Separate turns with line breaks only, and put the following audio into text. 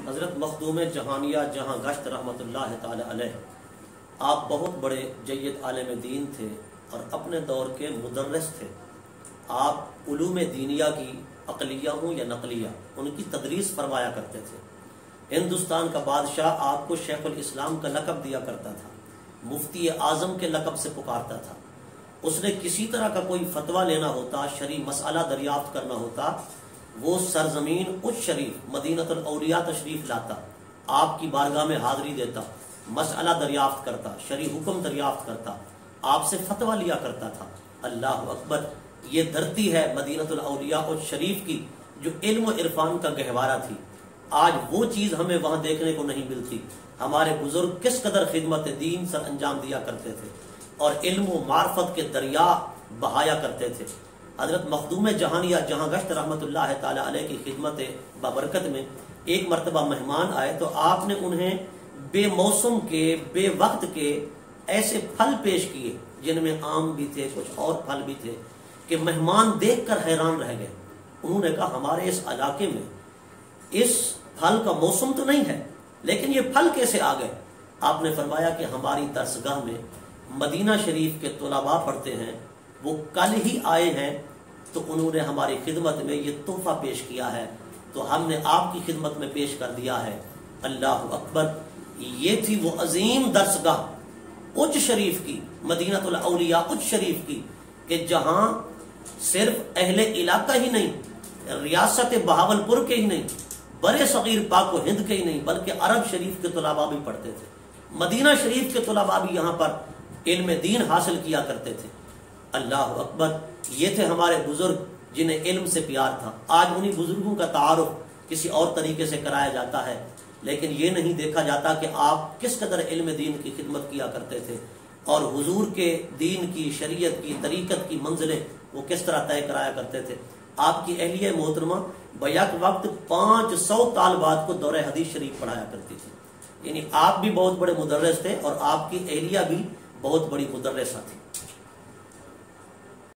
حضرت مخدوم جہانیہ جہاں گشت رحمت اللہ تعالی علیہ، آپ بہت بڑے جید عالم دین تھے اور اپنے دور کے مدرس تھے۔ آپ علوم دینیہ کی عقلیہ ہوں یا نقلیہ ان کی تدریس فرمایا کرتے تھے۔ ہندوستان کا بادشاہ آپ کو شیخ الاسلام کا لقب دیا کرتا تھا، مفتی اعظم کے لقب سے پکارتا تھا۔ اس نے کسی طرح کا کوئی فتویٰ لینا ہوتا، شرعی مسئلہ دریافت کرنا ہوتا، وہ سرزمین اچ شریف مدینۃ الاولیاء تشریف لاتا، آپ کی بارگاہ میں حاضری دیتا، مسئلہ دریافت کرتا، شرعی حکم دریافت کرتا، آپ سے فتویٰ لیا کرتا تھا۔ اللہ اکبر! یہ دھرتی ہے مدینۃ الاولیاء اچ شریف کی جو علم و عرفان کا گہوارہ تھی۔ آج وہ چیز ہمیں وہاں دیکھنے کو نہیں ملتی۔ ہمارے بزرگ کس قدر خدمت دین سر انجام دیا کرتے تھے اور علم و معرفت کے دریا بہایا کرتے تھے۔ حضرت مخدوم جہانیہ جہاں گشت رحمت اللہ تعالی علیہ کی خدمت بابرکت میں ایک مرتبہ مہمان آئے تو آپ نے انہیں بے موسم کے، بے وقت کے ایسے پھل پیش کیے جن میں آم بھی تھے، کچھ اور پھل بھی تھے کہ مہمان دیکھ کر حیران رہ گئے۔ انہوں نے کہا ہمارے اس علاقے میں اس پھل کا موسم تو نہیں ہے، لیکن یہ پھل کیسے آ گئے؟ آپ نے فرمایا کہ ہماری درسگاہ میں مدینہ شریف کے طلباء پڑھتے ہیں، وہ کل ہی آئے ہیں تو انہوں نے ہماری خدمت میں یہ تحفہ پیش کیا ہے تو ہم نے آپ کی خدمت میں پیش کر دیا ہے۔ اللہ اکبر! یہ تھی وہ عظیم درسگاہ اچ شریف کی، مدینہ الاولیاء اچ شریف کی، کہ جہاں صرف اہل علاقہ ہی نہیں، ریاست بہاولپور کے ہی نہیں، برے صغیر پاک و ہند کے ہی نہیں، بلکہ عرب شریف کے طلباء بھی پڑھتے تھے۔ مدینہ شریف کے طلباء بھی یہاں پر علم دین حاصل کیا کرتے تھے۔ اللہ اکبر! یہ تھے ہمارے بزرگ جنہیں علم سے پیار تھا۔ آج انہی بزرگوں کا تعارف کسی اور طریقے سے کرایا جاتا ہے، لیکن یہ نہیں دیکھا جاتا کہ آپ کس قدر علم دین کی خدمت کیا کرتے تھے اور حضور کے دین کی، شریعت کی، طریقت کی منزلیں وہ کس طرح طے کرایا کرتے تھے۔ آپ کی اہلیہ محترمہ بیک وقت 500 طالبات کو دورہ حدیث شریف پڑھایا کرتی تھی۔ یعنی آپ بھی بہت بڑے مدرس تھے اور آپ کی اہلیہ بھی بہت بڑی مدرسہ تھی۔